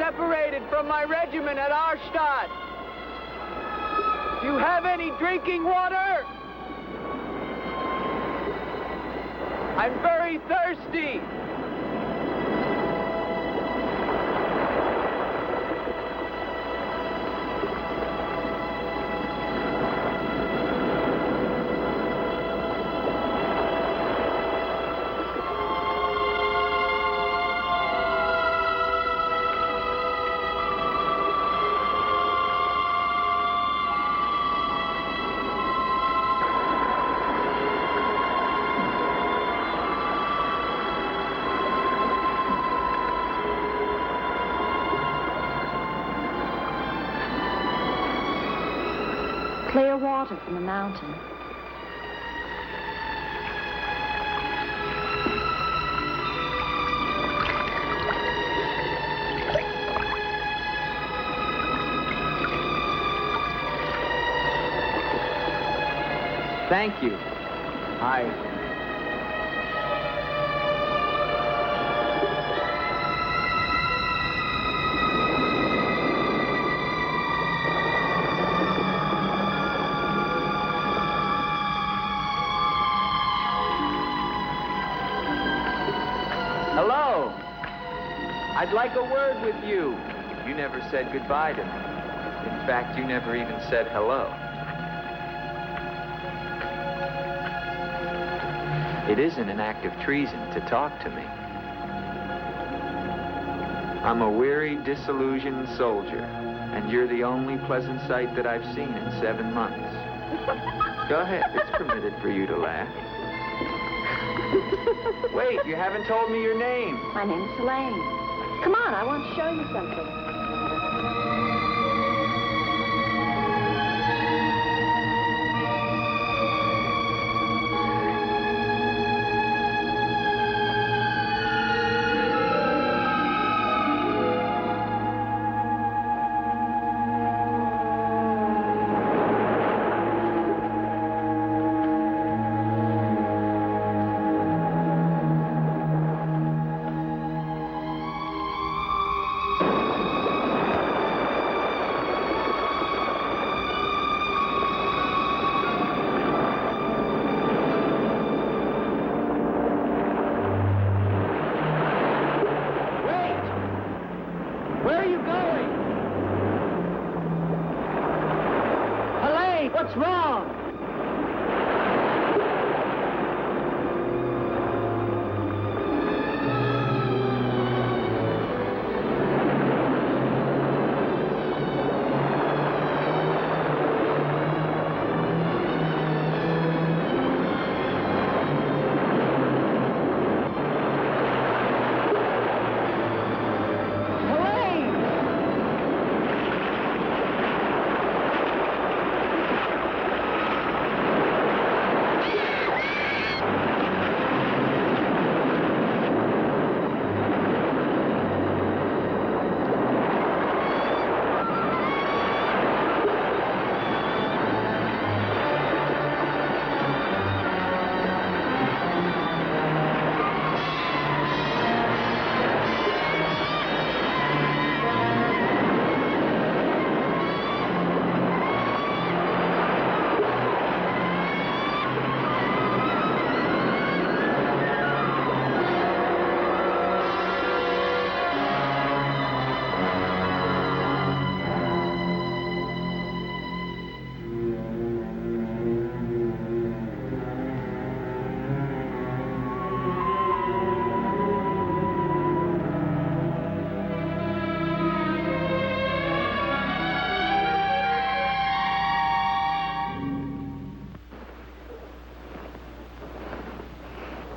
separated from my regiment at Arstadt. Do you have any drinking water? I'm very thirsty. Clear water from the mountain. Thank you. Hello. I'd like a word with you. You never said goodbye to me. In fact, you never even said hello. It isn't an act of treason to talk to me. I'm a weary, disillusioned soldier, and you're the only pleasant sight that I've seen in 7 months. Go ahead, it's permitted for you to laugh. Wait, you haven't told me your name. My name's Elaine. Come on, I want to show you something. What's wrong?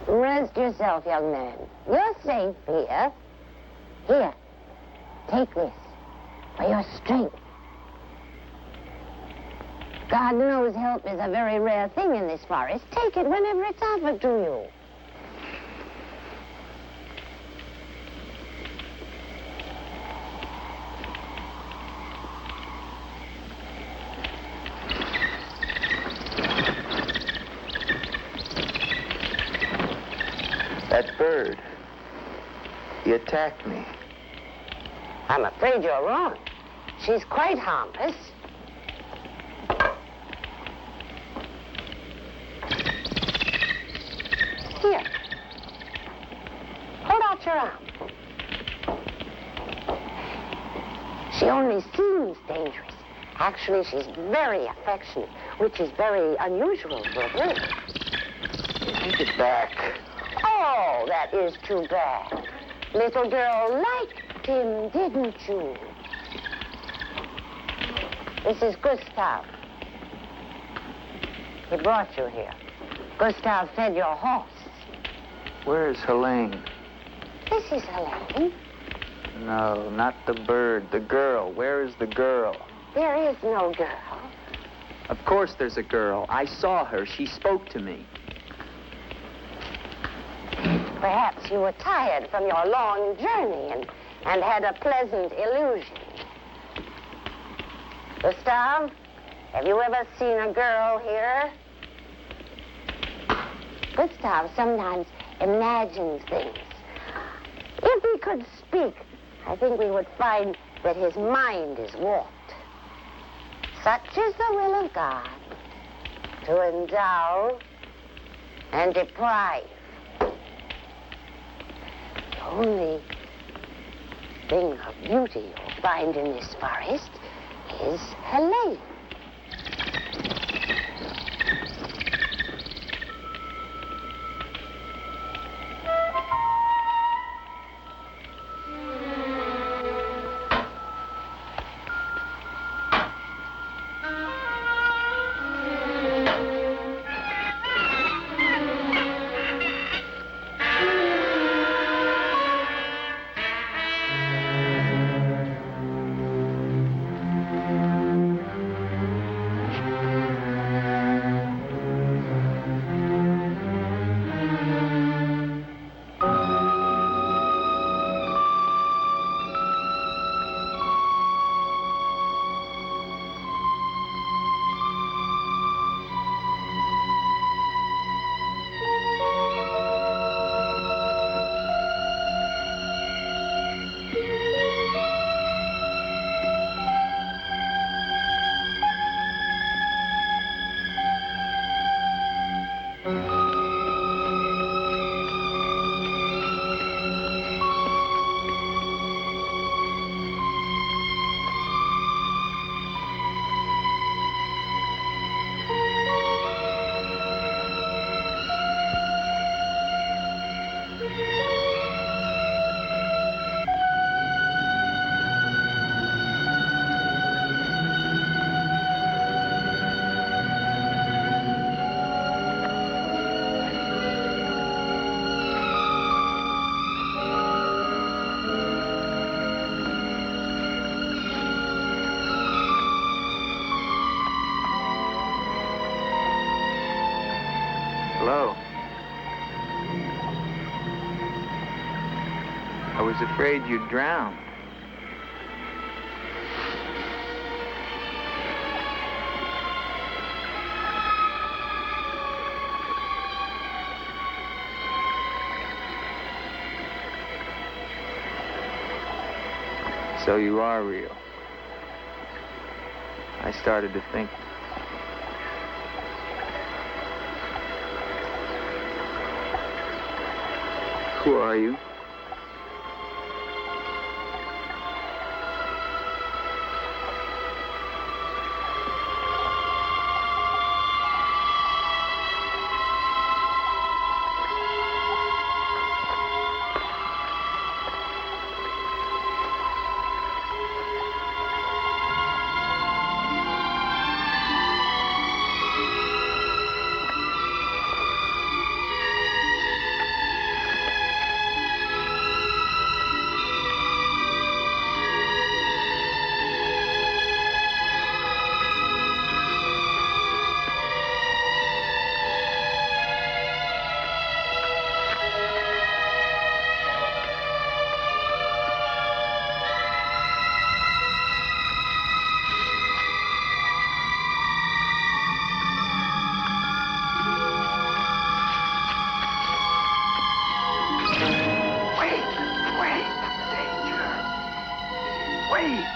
Rest yourself, young man. You're safe here. Here, take this for your strength. God knows help is a very rare thing in this forest. Take it whenever it's offered to you. That bird, he attacked me. I'm afraid you're wrong. She's quite harmless. Here. Hold out your arm. She only seems dangerous. Actually, she's very affectionate, which is very unusual for a girl. Take it back. Oh, that is too bad. Little girl liked him, didn't you? This is Gustav. He brought you here. Gustav fed your horse. Where is Helene? This is Helene. No, not the bird. The girl. Where is the girl? There is no girl. Of course there's a girl. I saw her. She spoke to me. Perhaps you were tired from your long journey and had a pleasant illusion. Gustav, have you ever seen a girl here? Gustav sometimes imagines things. If he could speak, I think we would find that his mind is warped. Such is the will of God, to endow and deprive. The only thing of beauty you'll find in this forest is Helene. Hello. I was afraid you'd drown. So you are real. I started to think. Who are you? Wait!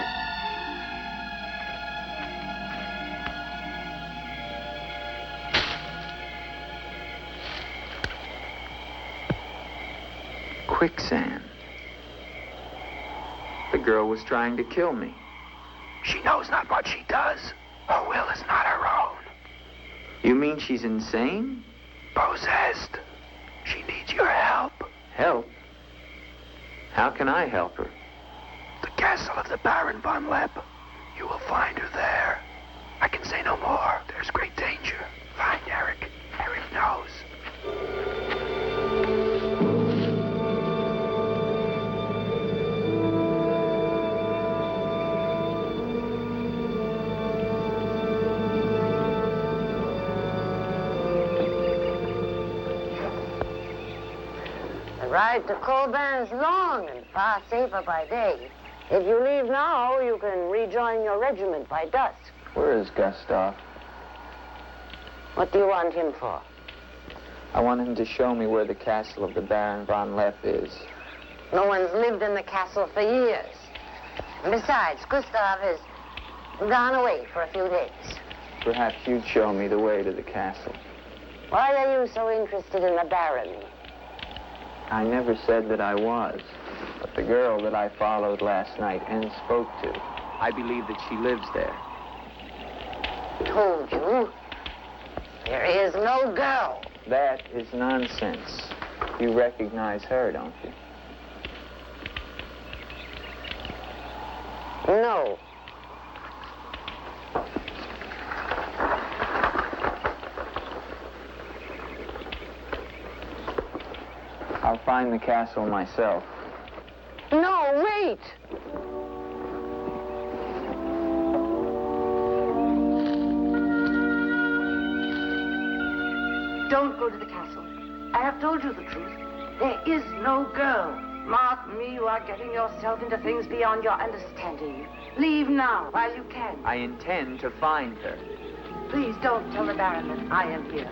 Quicksand. The girl was trying to kill me. She knows not what she does. Her will is not her own. You mean she's insane? Possessed. She needs your help. Help? How can I help her? The castle of the Baron Von Lepp. You will find her there. I can say no more. There's great danger. Find Eric. Eric knows. The ride to Colbin is long and far safer by day. If you leave now, you can rejoin your regiment by dusk. Where is Gustav? What do you want him for? I want him to show me where the castle of the Baron Von Lepp is. No one's lived in the castle for years. And besides, Gustav has gone away for a few days. Perhaps you'd show me the way to the castle. Why are you so interested in the Baron? I never said that I was. But the girl that I followed last night and spoke to, I believe that she lives there. Told you. There is no girl. That is nonsense. You recognize her, don't you? No. I'll find the castle myself. No, wait! Don't go to the castle. I have told you the truth. There is no girl. Mark me, you are getting yourself into things beyond your understanding. Leave now, while you can. I intend to find her. Please don't tell the Baron that I am here.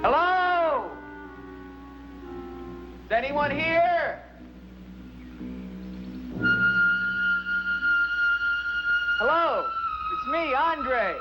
Hello? Is anyone here? Hello? It's me, Andre.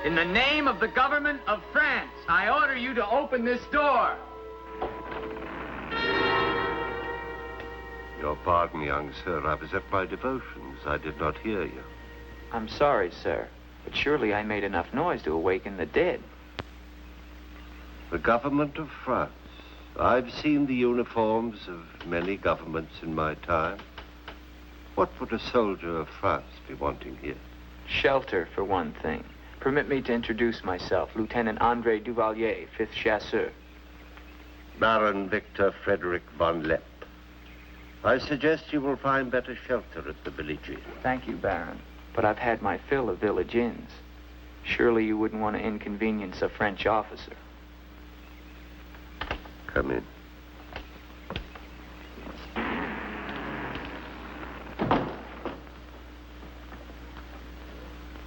In the name of the government of France, I order you to open this door. Your pardon, young sir. I was at my devotions. I did not hear you. I'm sorry, sir. But surely I made enough noise to awaken the dead. The government of France. I've seen the uniforms of many governments in my time. What would a soldier of France be wanting here? Shelter, for one thing. Permit me to introduce myself, Lieutenant Andre Duvalier, 5th Chasseur. Baron Victor Frederick Von Lepp. I suggest you will find better shelter at the village inn. Thank you, Baron. But I've had my fill of village inns. Surely you wouldn't want to inconvenience a French officer. Come in.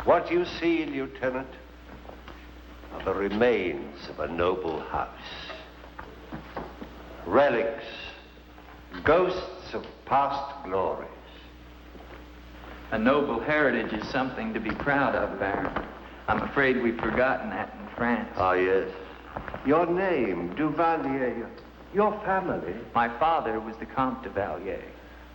What you see, Lieutenant, are the remains of a noble house. Relics, ghosts of past glories. A noble heritage is something to be proud of, Baron. I'm afraid we've forgotten that in France. Ah, yes. Your name, Duvalier, your family. My father was the Comte Duvalier.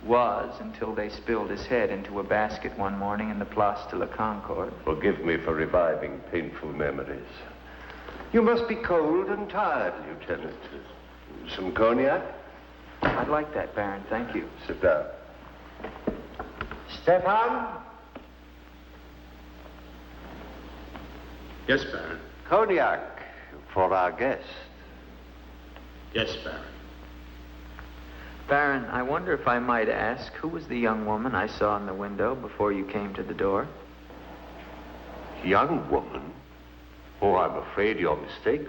Was until they spilled his head into a basket one morning in the Place de la Concorde. Forgive me for reviving painful memories. You must be cold and tired, Lieutenant. Some cognac? I'd like that, Baron. Thank you. Sit down. Stefan? Yes, Baron. Cognac for our guest. Yes, Baron. Baron, I wonder if I might ask, who was the young woman I saw in the window before you came to the door? Young woman? Oh, I'm afraid you're mistaken.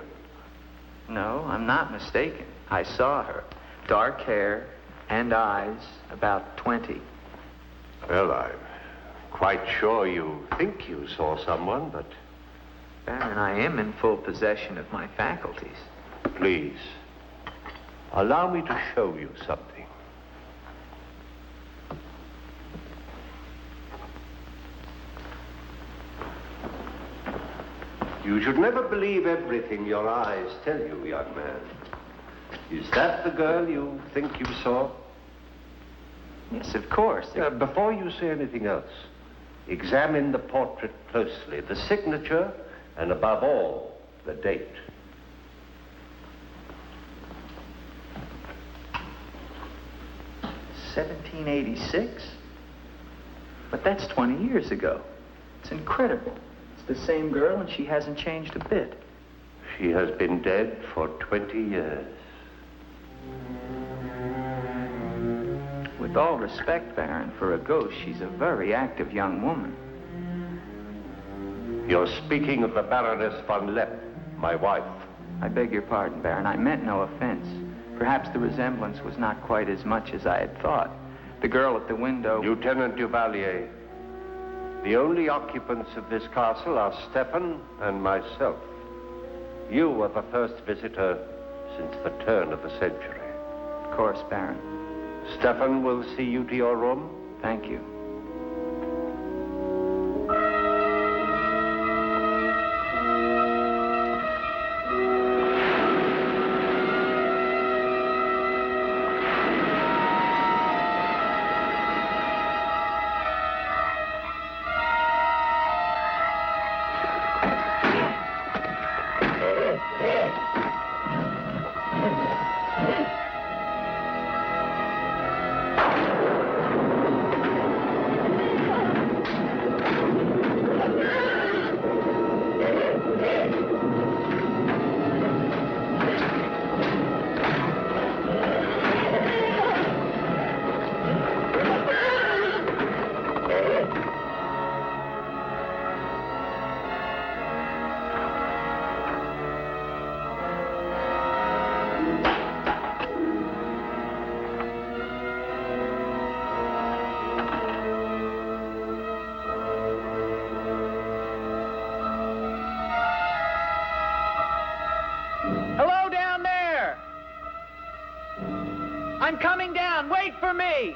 No, I'm not mistaken. I saw her. Dark hair and eyes, about 20. Well, I'm quite sure you think you saw someone, but... Baron, I am in full possession of my faculties. Please, allow me to show you something. You should never believe everything your eyes tell you, young man. Is that the girl you think you saw? Yes, of course. Before you say anything else, examine the portrait closely, the signature, and above all, the date. $1786? But that's 20 years ago. It's incredible. It's the same girl and she hasn't changed a bit. She has been dead for 20 years. With all respect, Baron, for a ghost, she's a very active young woman. You're speaking of the Baroness Von Lepp, my wife. I beg your pardon, Baron. I meant no offense. Perhaps the resemblance was not quite as much as I had thought. The girl at the window... Lieutenant Duvalier, the only occupants of this castle are Stefan and myself. You are the first visitor since the turn of the century. Of course, Baron. Stefan will see you to your room. Thank you. Hello down there! I'm coming down. Wait for me!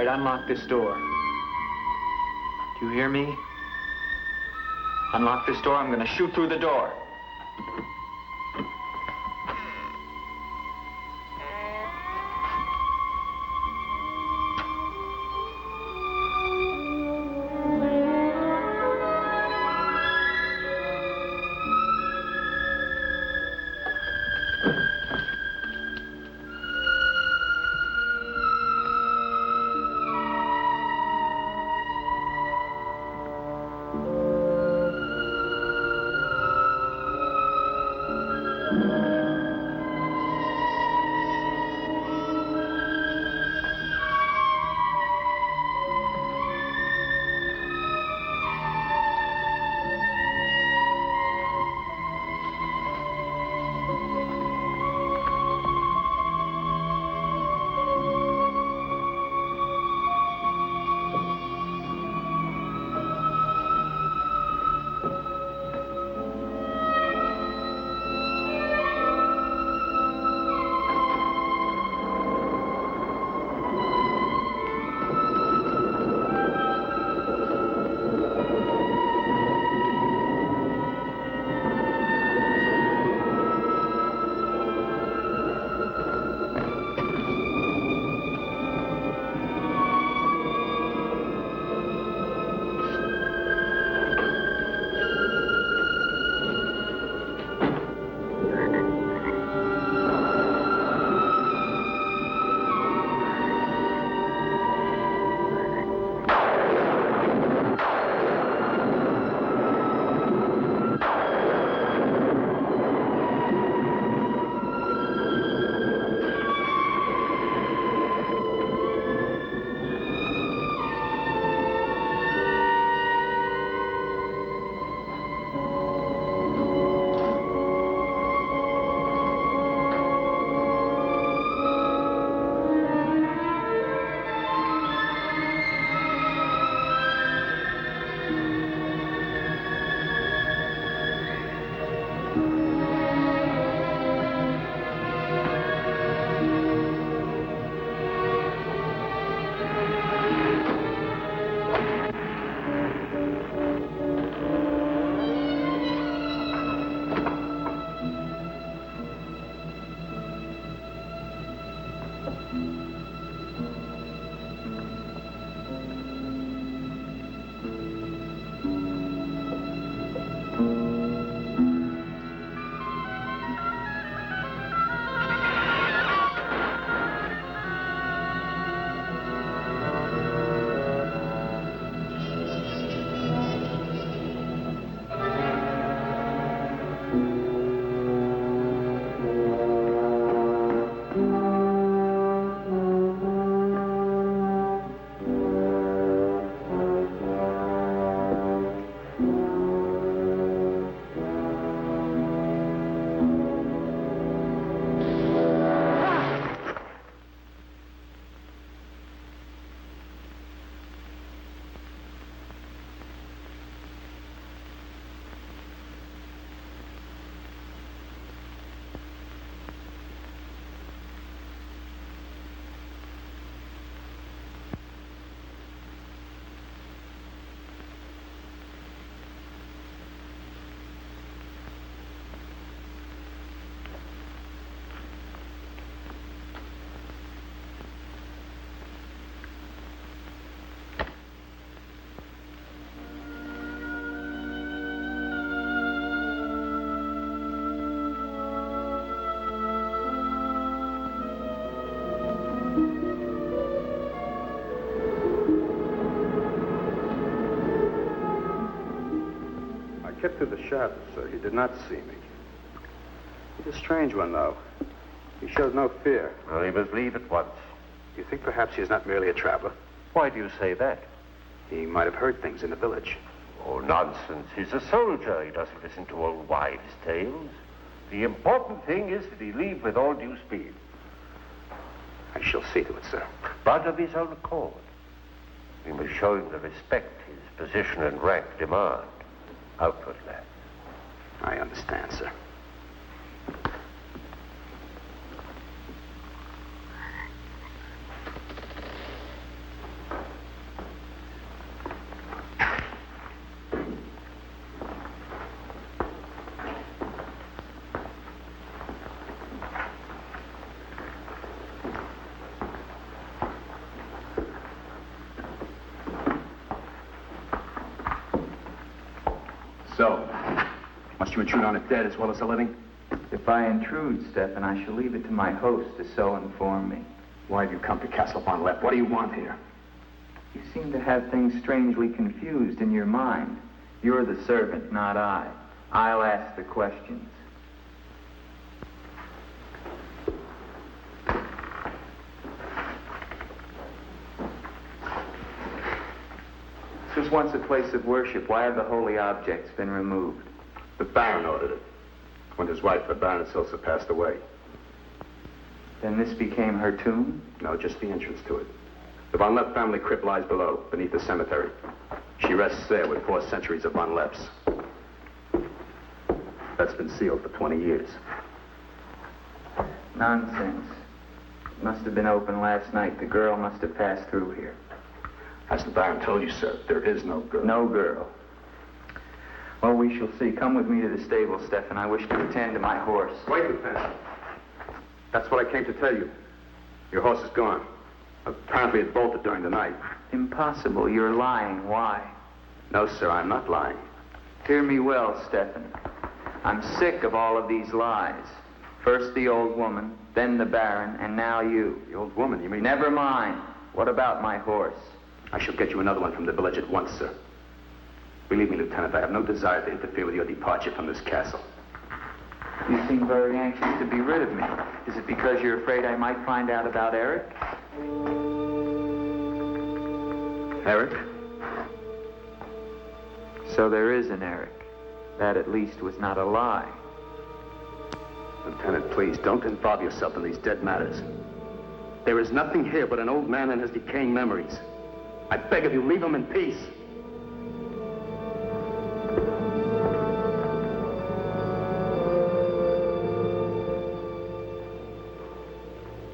right, unlock this door. Do you hear me? Unlock this door, I'm gonna shoot through the door. Kept through the shadows, sir. He did not see me. He's a strange one, though. He showed no fear. Well, he must leave at once. You think perhaps he's not merely a traveler? Why do you say that? He might have heard things in the village. Oh, nonsense. He's a soldier. He doesn't listen to old wives' tales. The important thing is that he leave with all due speed. I shall see to it, sir. But of his own accord. We must show him the respect his position and rank demand. Outwardly. I understand, sir. you intrude on a dead as well as a living? If I intrude, Stefan, I shall leave it to my host to so inform me. Why have you come to Castle Von Lepp? What do you want here? You seem to have things strangely confused in your mind. You're the servant, not I. I'll ask the questions. This was once a place of worship. Why have the holy objects been removed? The Baron ordered it. When his wife, the Baroness Ilsa, passed away. Then this became her tomb? No, just the entrance to it. The Von Lepp family crypt lies below, beneath the cemetery. She rests there with 4 centuries of Von Lepps. That's been sealed for 20 years. Nonsense. It must have been open last night. The girl must have passed through here. As the Baron told you, sir, there is no girl. No girl. Well, we shall see. Come with me to the stable, Stefan. I wish to attend to my horse. Wait, Lieutenant. That's what I came to tell you. Your horse is gone. Apparently it bolted during the night. Impossible. You're lying. Why? No, sir, I'm not lying. Hear me well, Stefan. I'm sick of all of these lies. First the old woman, then the Baron, and now you. The old woman, you mean? Never mind. What about my horse? I shall get you another one from the village at once, sir. Believe me, Lieutenant, I have no desire to interfere with your departure from this castle. You seem very anxious to be rid of me. Is it because you're afraid I might find out about Eric? Eric? So there is an Eric. That at least was not a lie. Lieutenant, please, don't involve yourself in these dead matters. There is nothing here but an old man and his decaying memories. I beg of you, leave him in peace.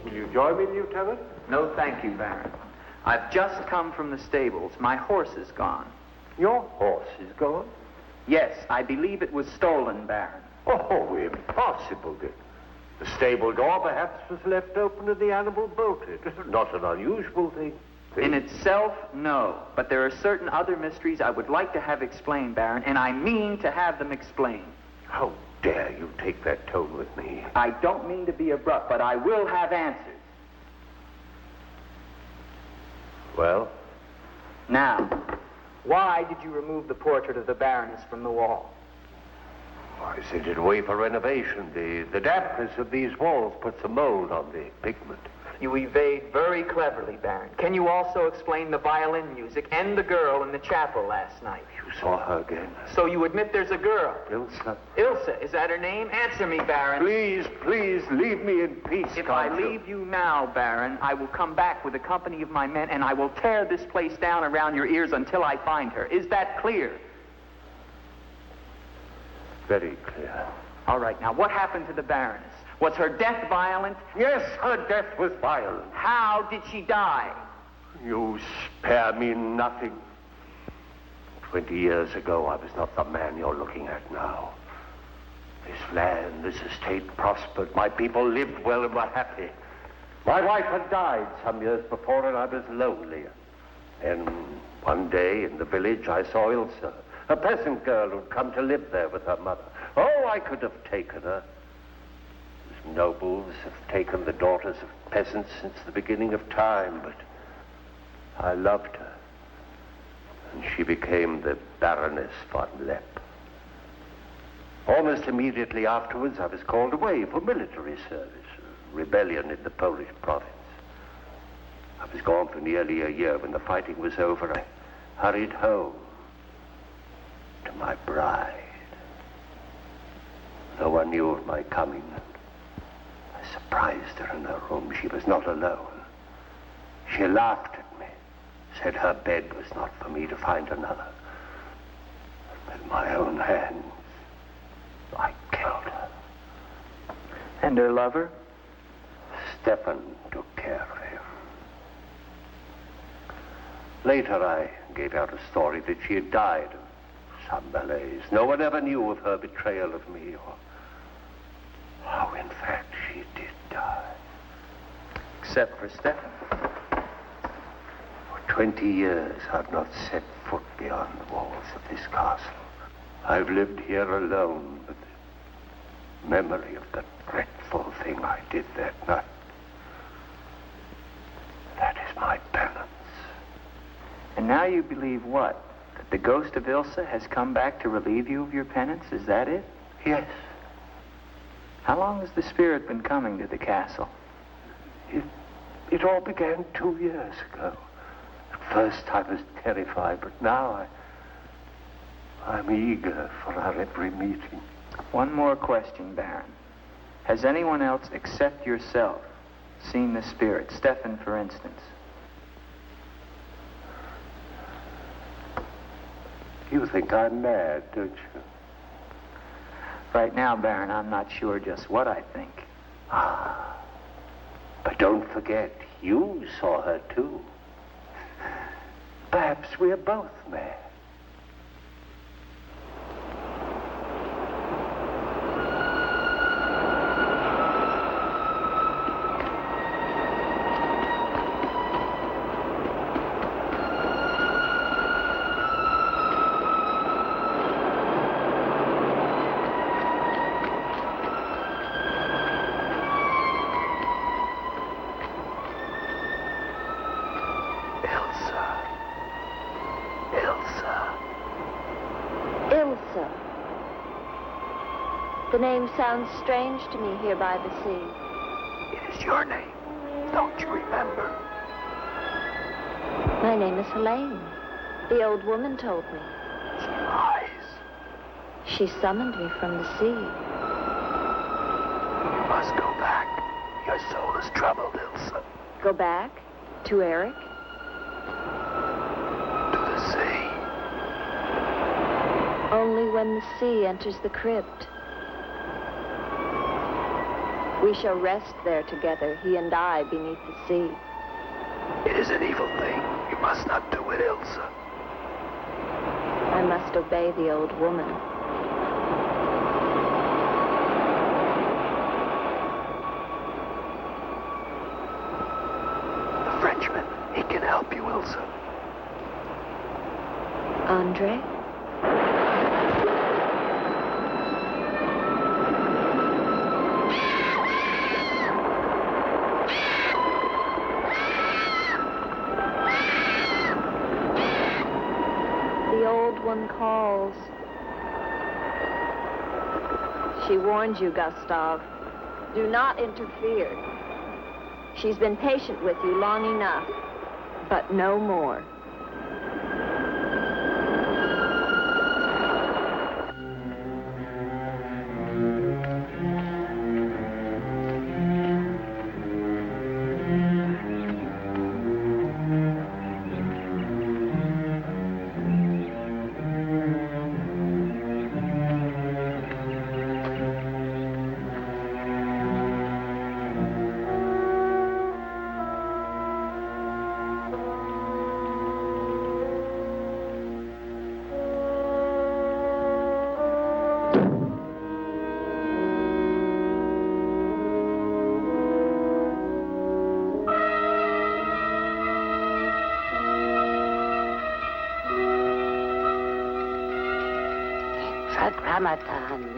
Will you join me, Lieutenant? No, thank you, Baron. I've just come from the stables. My horse is gone. Your horse is gone? Yes, I believe it was stolen, Baron. Oh, impossible, Dick. The stable door perhaps was left open and the animal bolted. Not an unusual thing. In itself, no. But there are certain other mysteries I would like to have explained, Baron, and I mean to have them explained. How dare you take that tone with me? I don't mean to be abrupt, but I will have answers. Well? Now, why did you remove the portrait of the Baroness from the wall? I sent it away for renovation. The dampness of these walls puts a mold on the pigment. You evade very cleverly, Baron. Can you also explain the violin music and the girl in the chapel last night? You saw her again? So you admit there's a girl? Ilsa. Ilsa, is that her name? Answer me, Baron. Please, please, leave me in peace. If I leave you now, Baron, I will come back with a company of my men and I will tear this place down around your ears until I find her. Is that clear? Very clear. All right, now what happened to the Baroness? Was her death violent? Yes, her death was violent. How did she die? You spare me nothing. 20 years ago, I was not the man you're looking at now. This land, this estate prospered. My people lived well and were happy. My wife had died some years before, and I was lonely. And one day in the village, I saw Ilsa, a peasant girl who'd come to live there with her mother. Oh, I could have taken her. Nobles have taken the daughters of peasants since the beginning of time, but I loved her. And she became the Baroness Von Lepp. Almost immediately afterwards, I was called away for military service, a rebellion in the Polish province. I was gone for nearly a year. When the fighting was over, I hurried home to my bride. No one knew of my coming. I surprised her in her room. She was not alone. She laughed at me, said her bed was not for me to find another. With my own hands, I killed her. And her lover? Stefan took care of him. Later, I gave out a story that she had died of some malaise. No one ever knew of her betrayal of me, or how, in fact, she did die. Except for Stefan. For 20 years, I've not set foot beyond the walls of this castle. I've lived here alone with the memory of the dreadful thing I did that night. That is my penance. And now you believe what? That the ghost of Ilsa has come back to relieve you of your penance? Is that it? Yes. How long has the spirit been coming to the castle? It all began 2 years ago. At first I was terrified, but now I'm eager for our every meeting. One more question, Baron. Has anyone else except yourself seen the spirit? Stefan, for instance. You think I'm mad, don't you? Right now, Baron, I'm not sure just what I think. But don't forget, you saw her too. Perhaps we're both mad. The name sounds strange to me here by the sea. It is your name. Don't you remember? My name is Helene. The old woman told me. She lies. She summoned me from the sea. You must go back. Your soul is troubled, Ilsa. Go back? To Eric? To the sea. Only when the sea enters the crypt. We shall rest there together, he and I, beneath the sea. It is an evil thing. You must not do it, Ilsa. I must obey the old woman. The Frenchman, he can help you, Ilsa. Andre? One calls. She warned you, Gustave. Do not interfere. She's been patient with you long enough, but no more.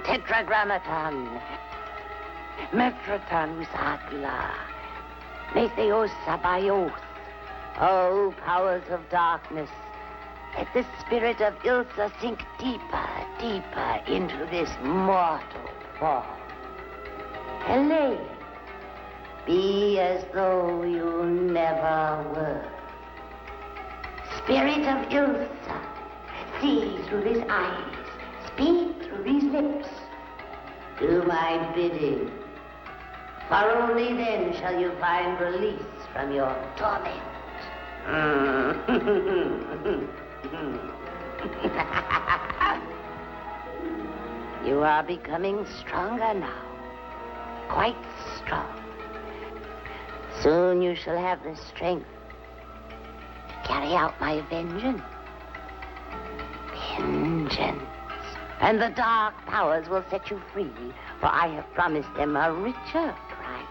Tetragrammaton, Metraton Usagla, Metheos Sabayoth. O powers of darkness, let the spirit of Ilsa sink deeper, deeper into this mortal form. Helene, be as though you never were. Spirit of Ilsa, see through these eyes, speak through these lips. Do my bidding, for only then shall you find release from your torment. You are becoming stronger now, quite strong. Soon you shall have the strength to carry out my vengeance. Vengeance. And the dark powers will set you free, for I have promised them a richer prize.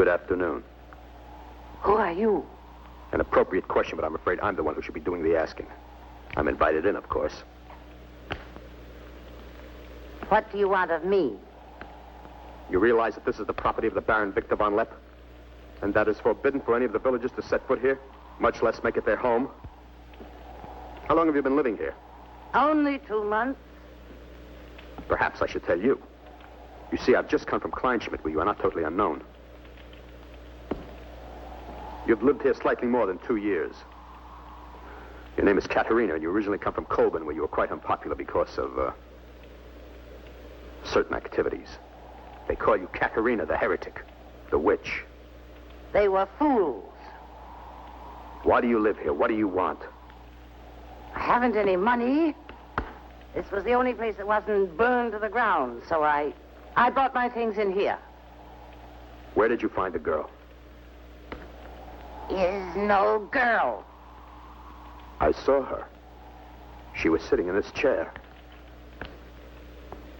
Good afternoon. Who are you? An appropriate question, but I'm afraid I'm the one who should be doing the asking. I'm invited in, of course. What do you want of me? You realize that this is the property of the Baron Victor Von Lepp? And that is forbidden for any of the villagers to set foot here, much less make it their home? How long have you been living here? Only 2 months. Perhaps I should tell you. You see, I've just come from Kleinschmidt, where you are not totally unknown. You've lived here slightly more than 2 years. Your name is Katerina, and you originally come from Colburn, where you were quite unpopular because of, certain activities. They call you Katerina the heretic, the witch. They were fools. Why do you live here? What do you want? I haven't any money. This was the only place that wasn't burned to the ground, so I brought my things in here. Where did you find the girl? Is no girl. I saw her. She was sitting in this chair.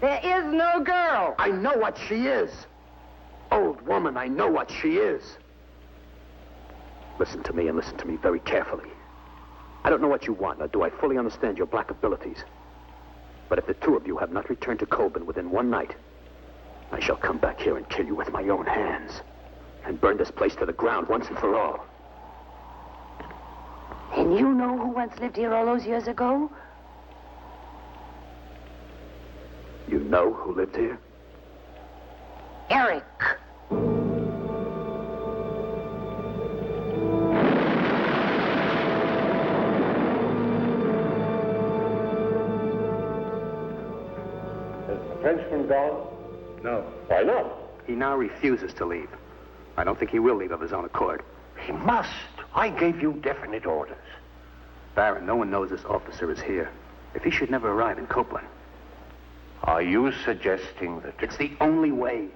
There is no girl. I know what she is. Old woman, I know what she is. Listen to me, and listen to me very carefully. I don't know what you want, nor do I fully understand your black abilities. But if the two of you have not returned to Colburn within one night, I shall come back here and kill you with my own hands, and burn this place to the ground once and for all. And you know who once lived here all those years ago? You know who lived here? Eric. Has the Frenchman gone? No. Why not? He now refuses to leave. I don't think he will leave of his own accord. He must. I gave you definite orders. Baron, no one knows this officer is here. If he should never arrive in Copeland. Are you suggesting that... It's the only way.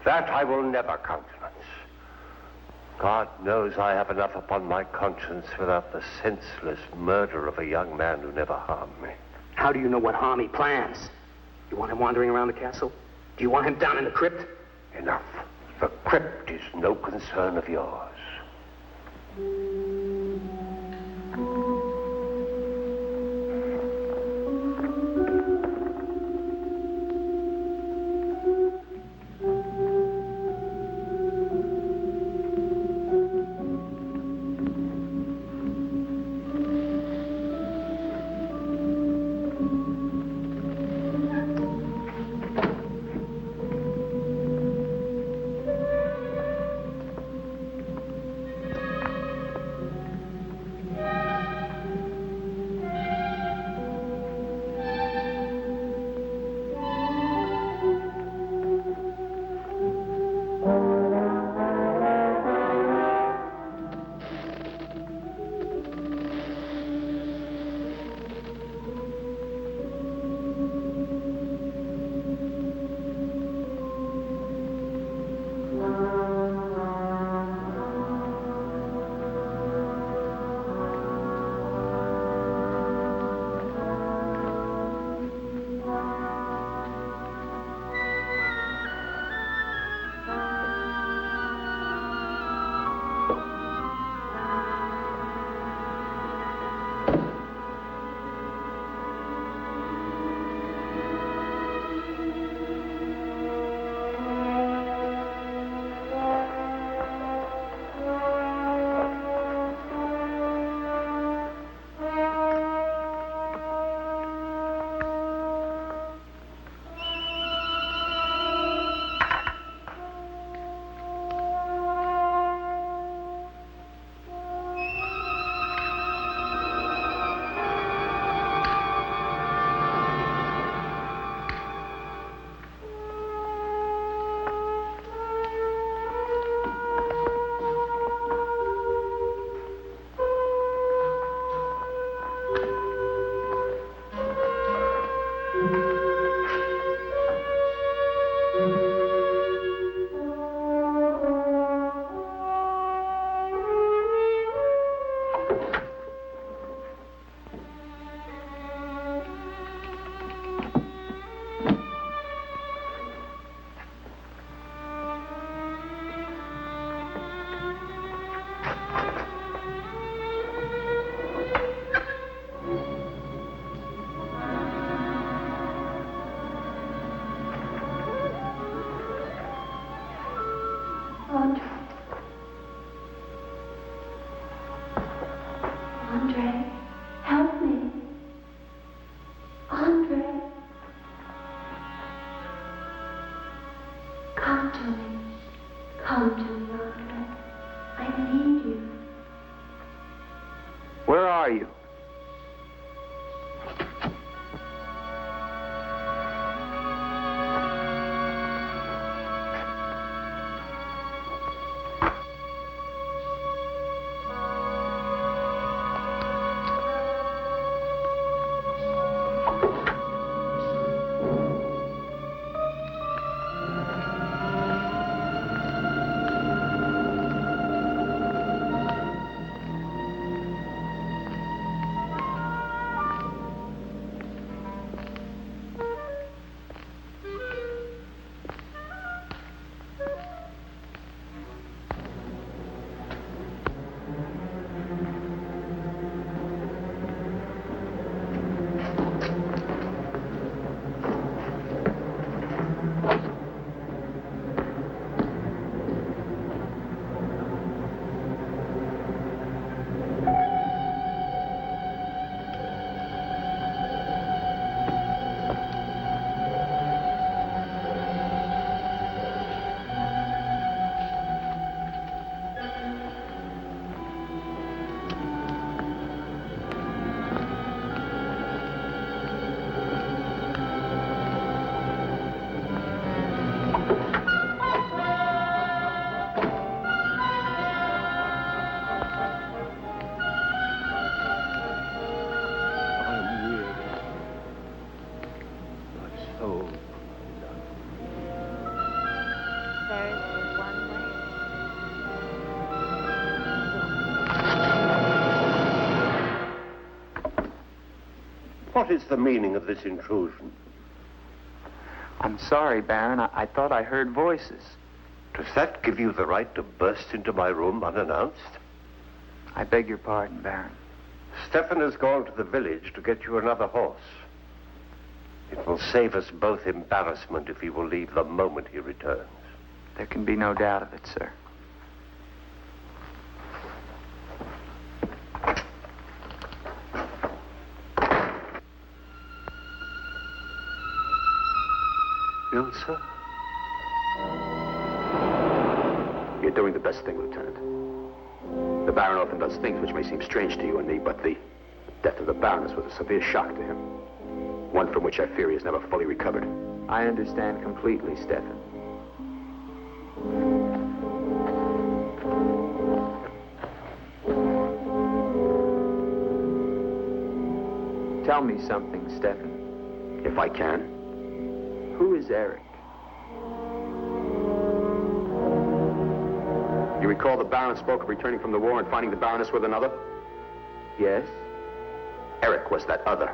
That I will never countenance. God knows I have enough upon my conscience without the senseless murder of a young man who never harmed me. How do you know what harm he plans? You want him wandering around the castle? Do you want him down in the crypt? Enough. The crypt is no concern of yours. to me. Come to me, Arthur. I need you. Where are you? What is the meaning of this intrusion? I'm sorry, Baron. I thought I heard voices. Does that give you the right to burst into my room unannounced? I beg your pardon, Baron. Stefan has gone to the village to get you another horse. It will save us both embarrassment if he will leave the moment he returns. There can be no doubt of it, sir. Ilsa? You're doing the best thing, Lieutenant. The Baron often does things which may seem strange to you and me, but the death of the Baroness was a severe shock to him. One from which I fear he has never fully recovered. I understand completely, Stefan. Tell me something, Stefan. If I can. Who is Eric? You recall the Baron spoke of returning from the war and finding the Baroness with another? Yes? Eric was that other.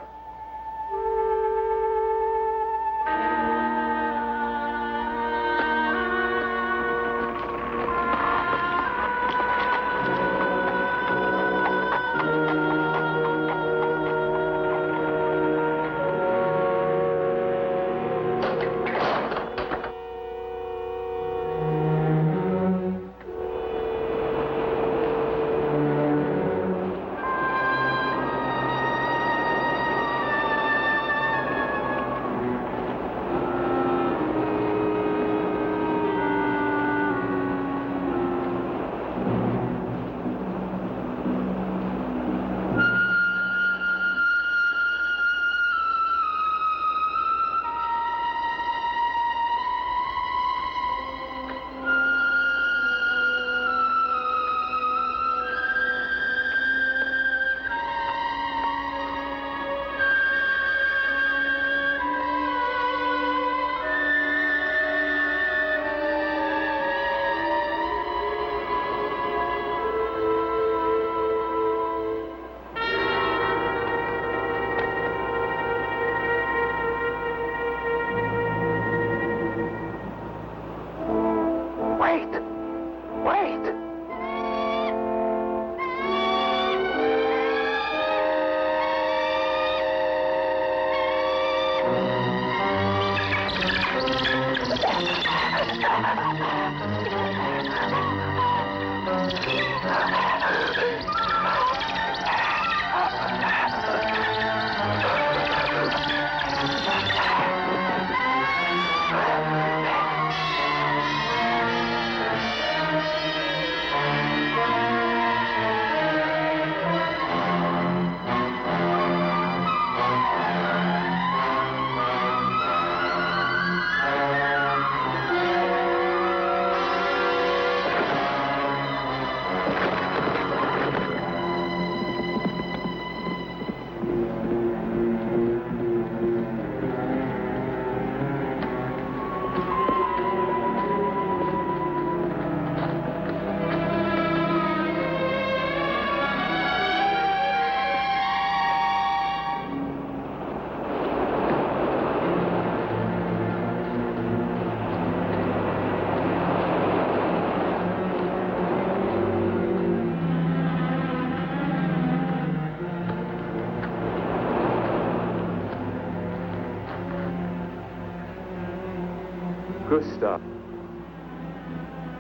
Gustav.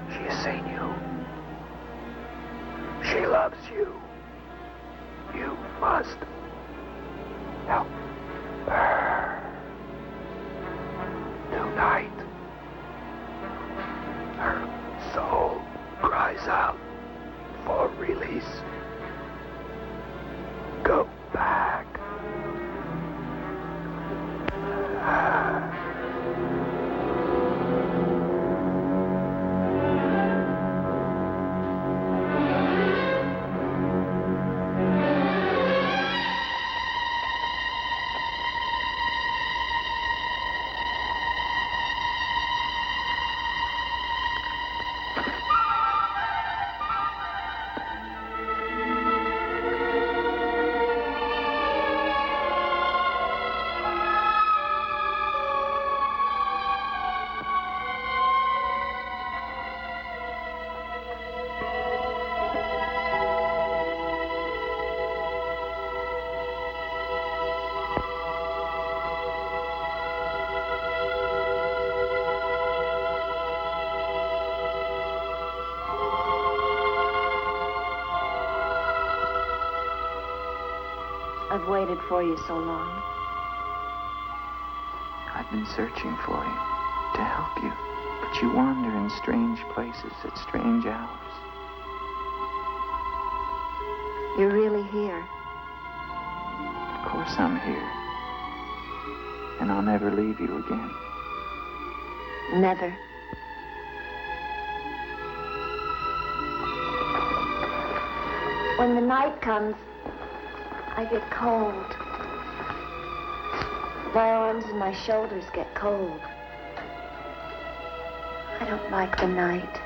She has seen you. She loves you. You must help her. Tonight, her soul cries out for release. Go back. I've waited for you so long. I've been searching for you to help you, but you wander in strange places at strange hours. You're really here. Of course I'm here. And I'll never leave you again. Never. When the night comes, I get cold. My arms and my shoulders get cold. I don't like the night.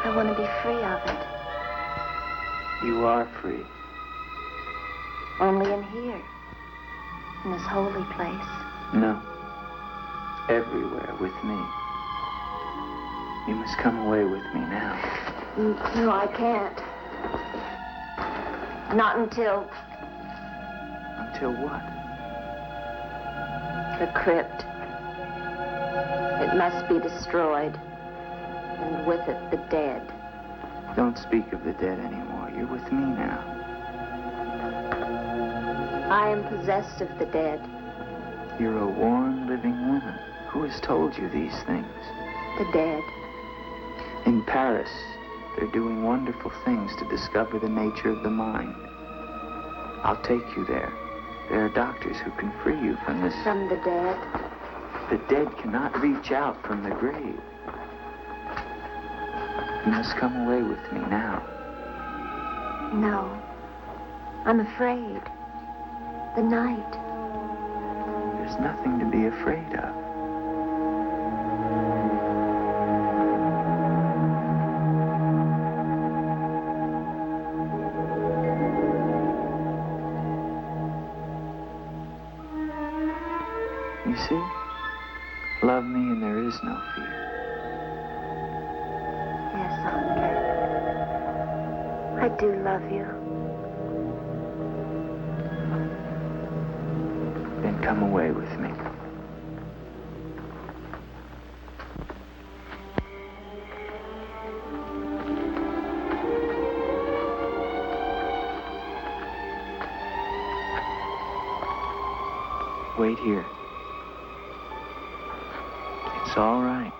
I want to be free of it. You are free. Only in here, in this holy place. No. Everywhere with me. You must come away with me now. No, I can't. Not until Until what? the crypt. It must be destroyed, and with it the dead. Don't speak of the dead anymore. You're with me now. I am possessed of the dead. You're a warm, living woman. Who has told you these things? The dead. In Paris, they're doing wonderful things to discover the nature of the mind. I'll take you there. There are doctors who can free you from this. From the dead. The dead cannot reach out from the grave. You must come away with me now. No. I'm afraid. The night. There's nothing to be afraid of. You see? Love me and there is no fear. Yes, Andre. I do love you. Then come away with me. Wait here. It's all right.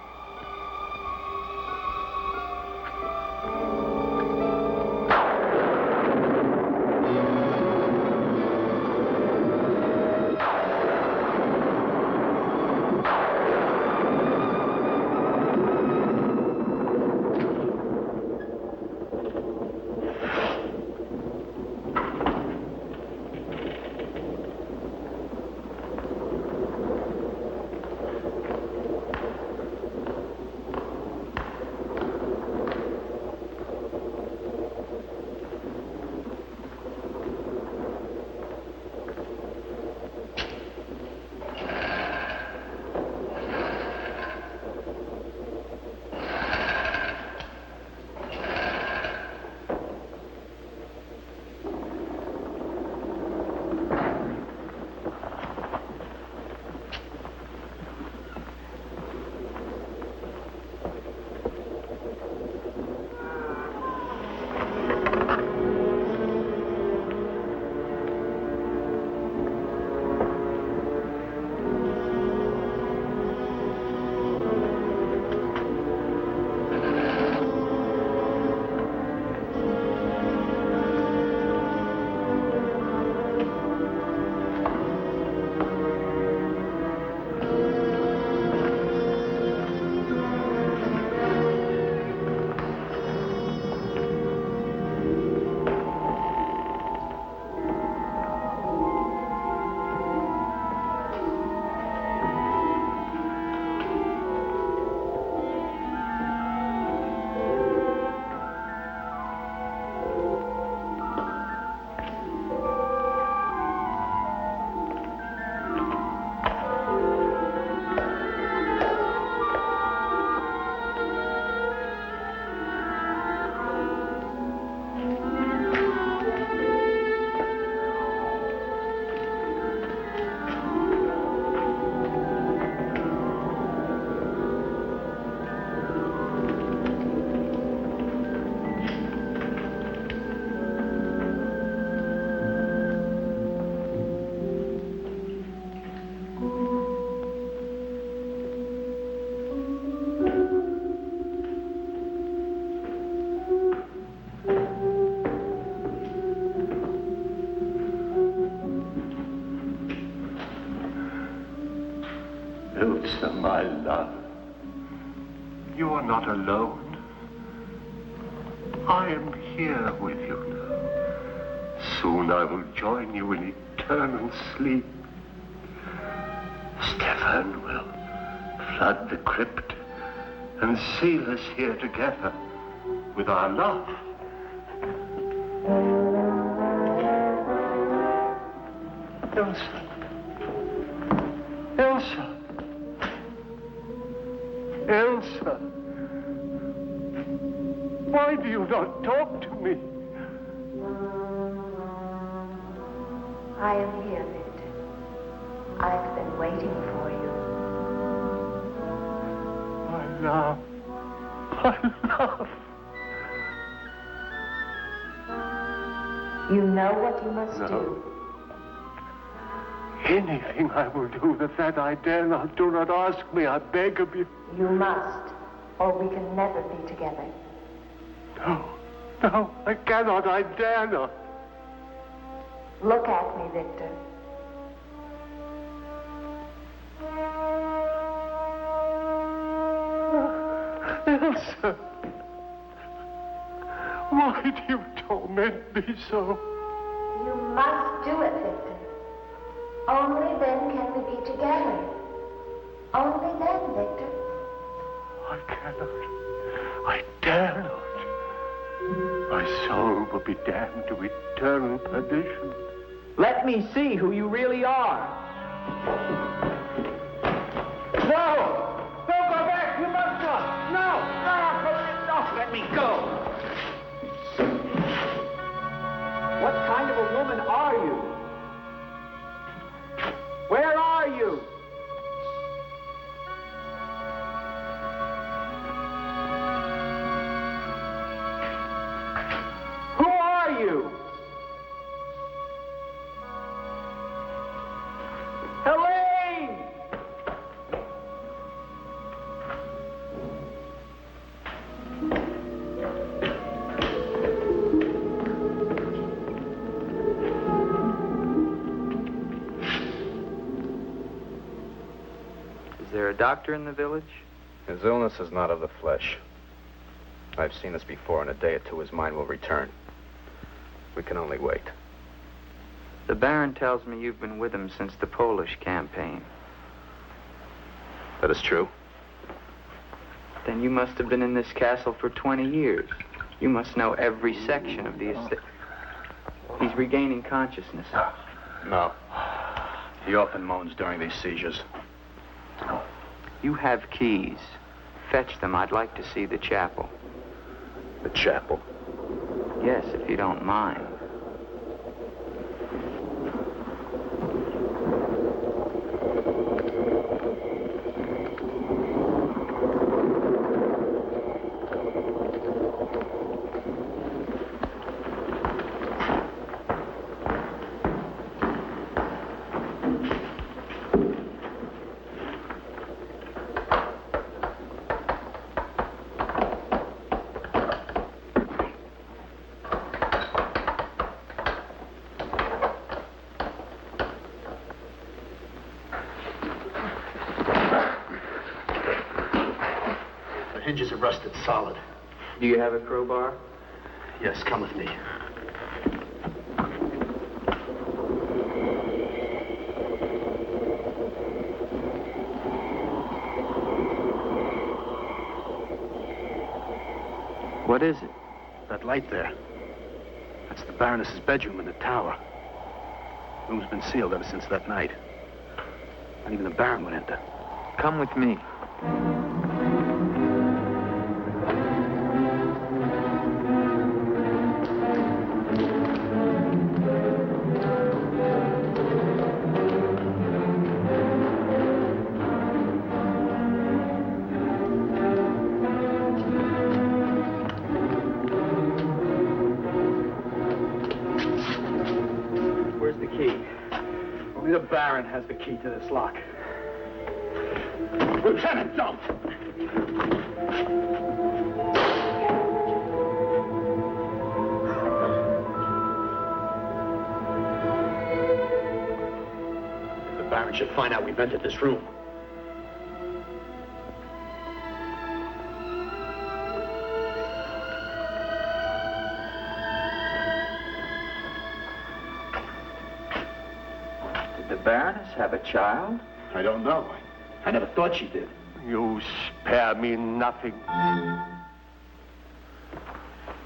Ilsa, my love, you are not alone. I am here with you now. Soon I will join you in eternal sleep. Stefan will flood the crypt and seal us here together with our love. Ilsa. Ilsa. Ilsa. Why do you not talk to me? I am here, Victor. I've been waiting for you. My love. My love. You know what you must do. Anything I will do that I dare not. Do not ask me, I beg of you. You must, or we can never be together. No, I cannot, I dare not. Look at me, Victor. Elsa, why do you torment me so? You must do it, Victor. Only then can we be together. Only then, Victor. I cannot. I dare not. My soul will be damned to eternal perdition. Let me see who you really are. No! Don't go back! You must not! No! No! Let me go! What kind of a woman are you? Where are you? Who are you? Helene! Is there a doctor in the village? His illness is not of the flesh. I've seen this before. In a day or two, his mind will return. We can only wait. The Baron tells me you've been with him since the Polish campaign. That is true. Then you must have been in this castle for 20 years. You must know every section of the estate. He's regaining consciousness. No. He often moans during these seizures. You have keys. Fetch them. I'd like to see the chapel. The chapel? Yes, if you don't mind. Hinges are rusted solid. Do you have a crowbar? Yes, come with me. What is it? That light there. That's the Baroness's bedroom in the tower. The room's been sealed ever since that night. Not even the Baron would enter. Come with me. Only the Baron has the key to this lock. Lieutenant, don't! If the Baron should find out we've entered this room, Baroness have a child? I don't know. I never thought she did. You spare me nothing.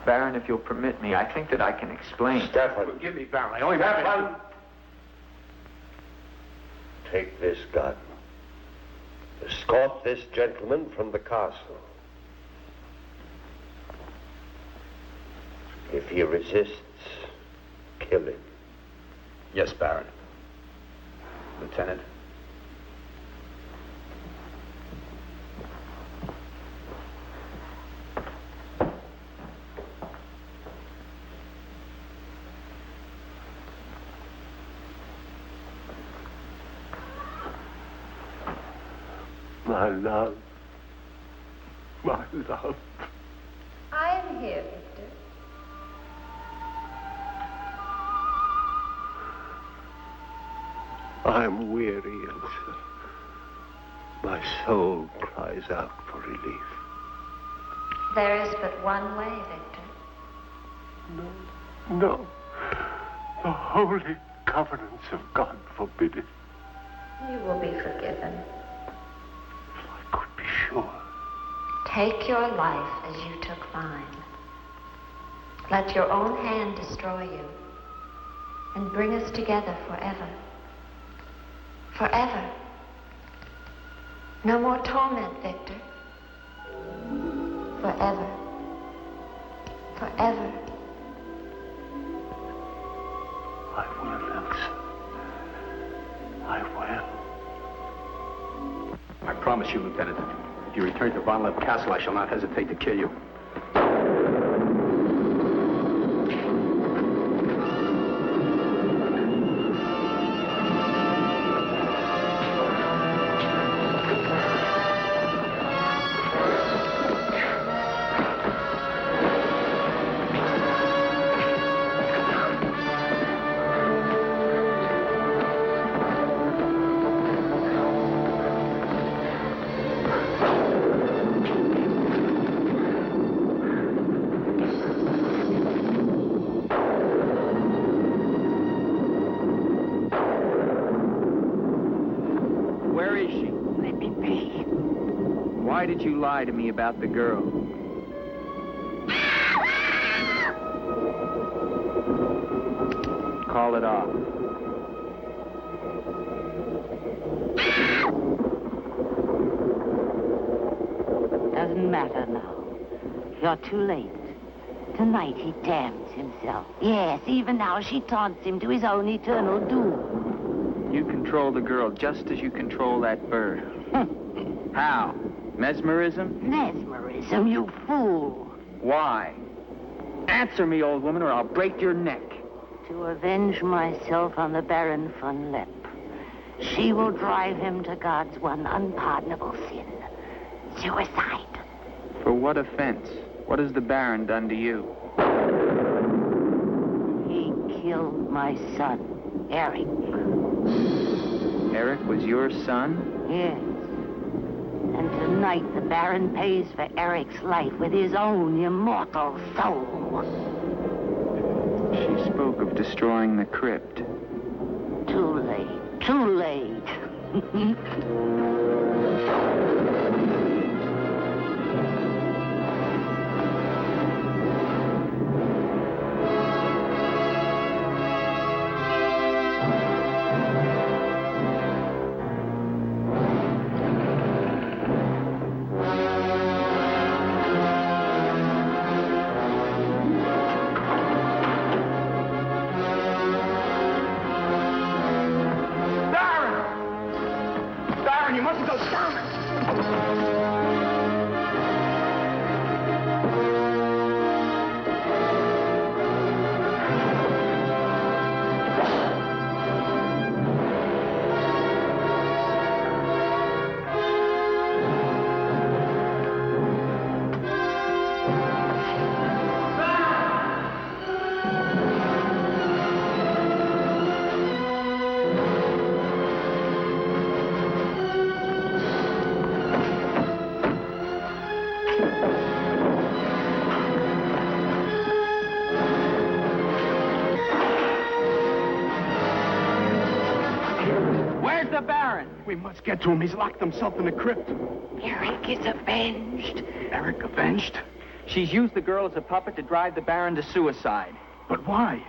Baron, if you'll permit me, I think that I can explain. Stefan. Forgive me, Baron. I only Stefan! Take this gun. Escort this gentleman from the castle. If he resists, kill him. Yes, Baron. Lieutenant. My love. My love. I'm here, Victor. I'm weary, Elsa. My soul cries out for relief. There is but one way, Victor. No, no. The holy covenants of God forbid it. You will be forgiven. If I could be sure. Take your life as you took mine. Let your own hand destroy you and bring us together forever. Forever. No more torment, Victor. Forever. Forever. I will, Elsa. I will. I promise you, Lieutenant, if you return to Von Lepp Castle, I shall not hesitate to kill you. Why did you lie to me about the girl? Call it off. Doesn't matter now. You're too late. Tonight he damns himself. Yes, even now she taunts him to his own eternal doom. You control the girl just as you control that bird. How? Mesmerism? Mesmerism, you fool. Why? Answer me, old woman, or I'll break your neck. To avenge myself on the Baron Von Lepp. She will drive him to God's one unpardonable sin. Suicide. For what offense? What has the Baron done to you? He killed my son, Eric. Eric was your son? Yes. And tonight the Baron pays for Eric's life with his own immortal soul. She spoke of destroying the crypt. Too late. Too late. We must get to him. He's locked himself in the crypt. Eric is avenged. Eric avenged? She's used the girl as a puppet to drive the Baron to suicide. But why?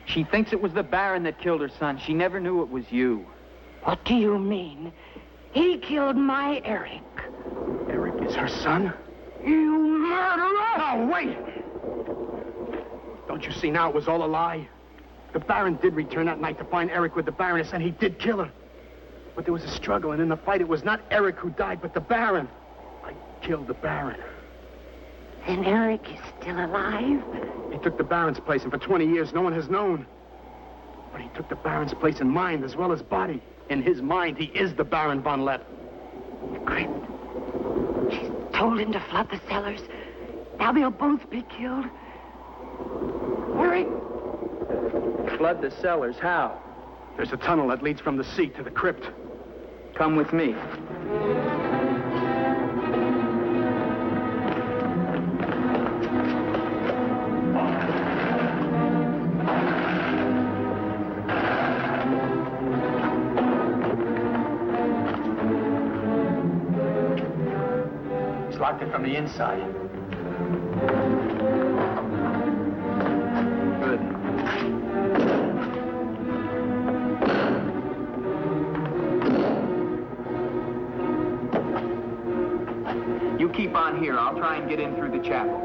She thinks it was the Baron that killed her son. She never knew it was you. What do you mean? He killed my Eric. Eric is her son? You murderer! No, wait! Don't you see now it was all a lie? The Baron did return that night to find Eric with the Baroness, and he did kill her. But there was a struggle, and in the fight, it was not Eric who died, but the Baron. I killed the Baron. Then Eric is still alive? He took the Baron's place, and for 20 years, no one has known. But he took the Baron's place in mind as well as body. In his mind, he is the Baron Von Lepp. The crypt. She's told him to flood the cellars. Now they'll both be killed. Hurry! Flood the cellars? How? There's a tunnel that leads from the sea to the crypt. Come with me. He's locked it from the inside. Good. You keep on here. I'll try and get in through the chapel.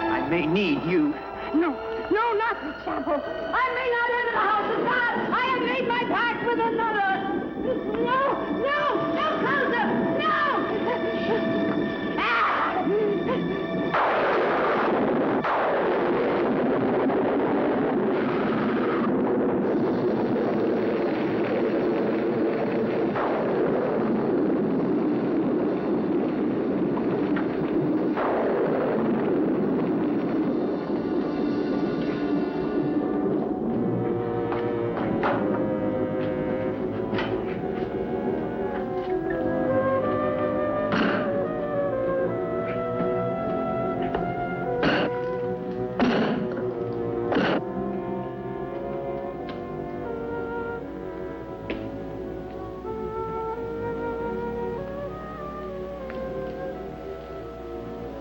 I may need you. No, not the chapel. I may not enter the house of God. I have made my pact with another. No closer! No! Ah!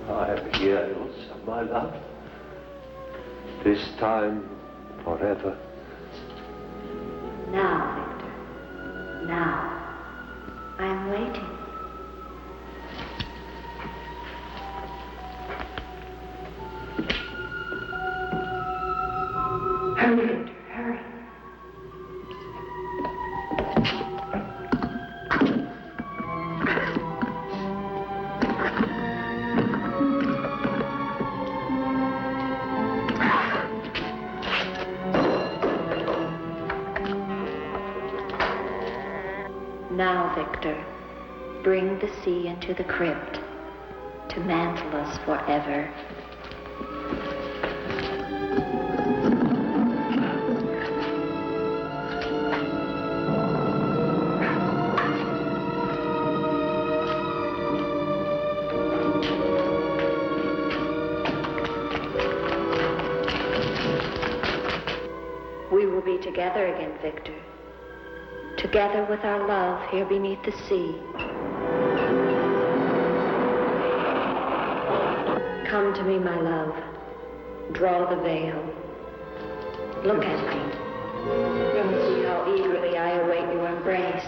I'm here, Ilsa, my love. This time, forever. Now, Victor. Now. I am waiting. Hurry, Victor, hurry. Now, Victor, bring the sea into the crypt to mantle us forever. We will be together again, Victor. Together with our love here beneath the sea. Come to me, my love. Draw the veil. Look at me. See how eagerly I await your embrace.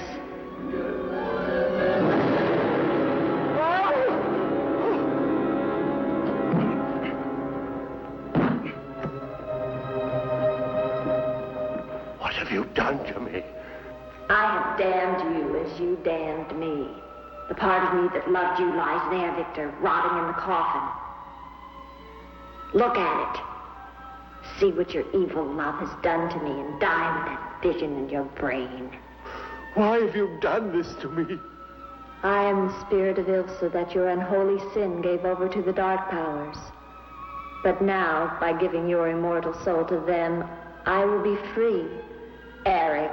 What have you done to me? I have damned you as you damned me. The part of me that loved you lies there, Victor, rotting in the coffin. Look at it. See what your evil love has done to me and die with that vision in your brain. Why have you done this to me? I am the spirit of Ilsa that your unholy sin gave over to the dark powers. But now, by giving your immortal soul to them, I will be free Eric.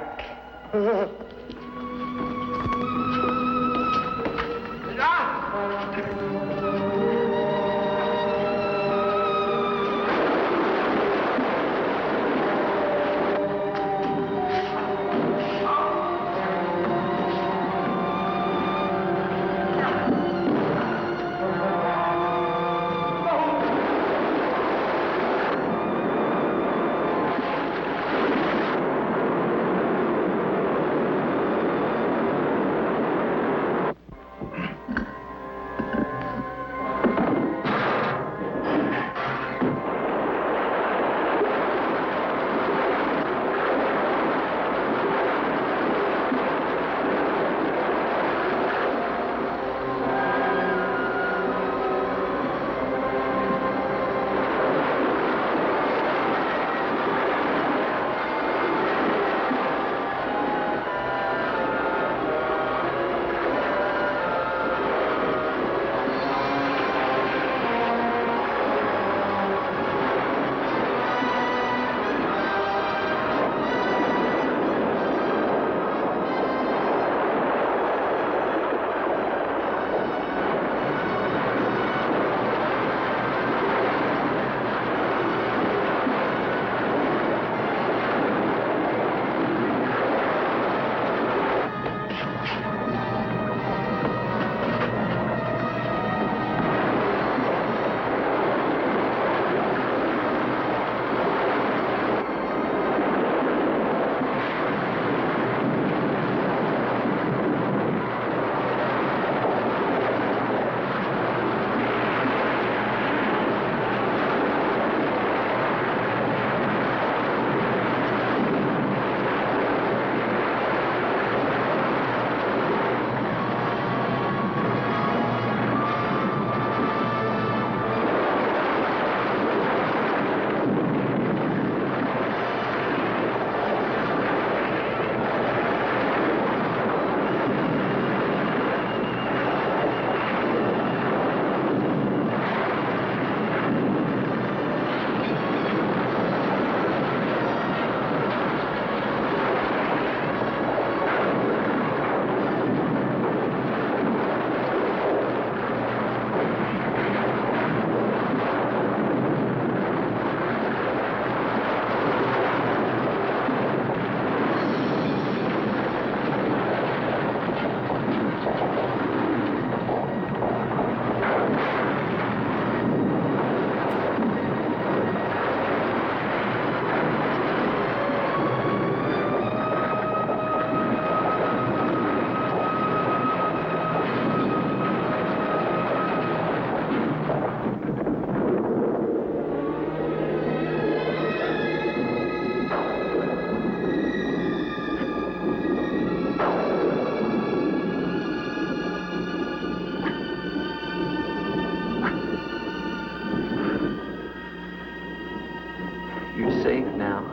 You're safe now.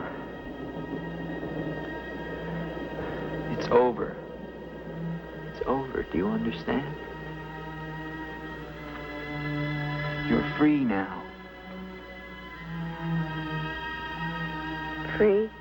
It's over. It's over. Do you understand? You're free now. Free?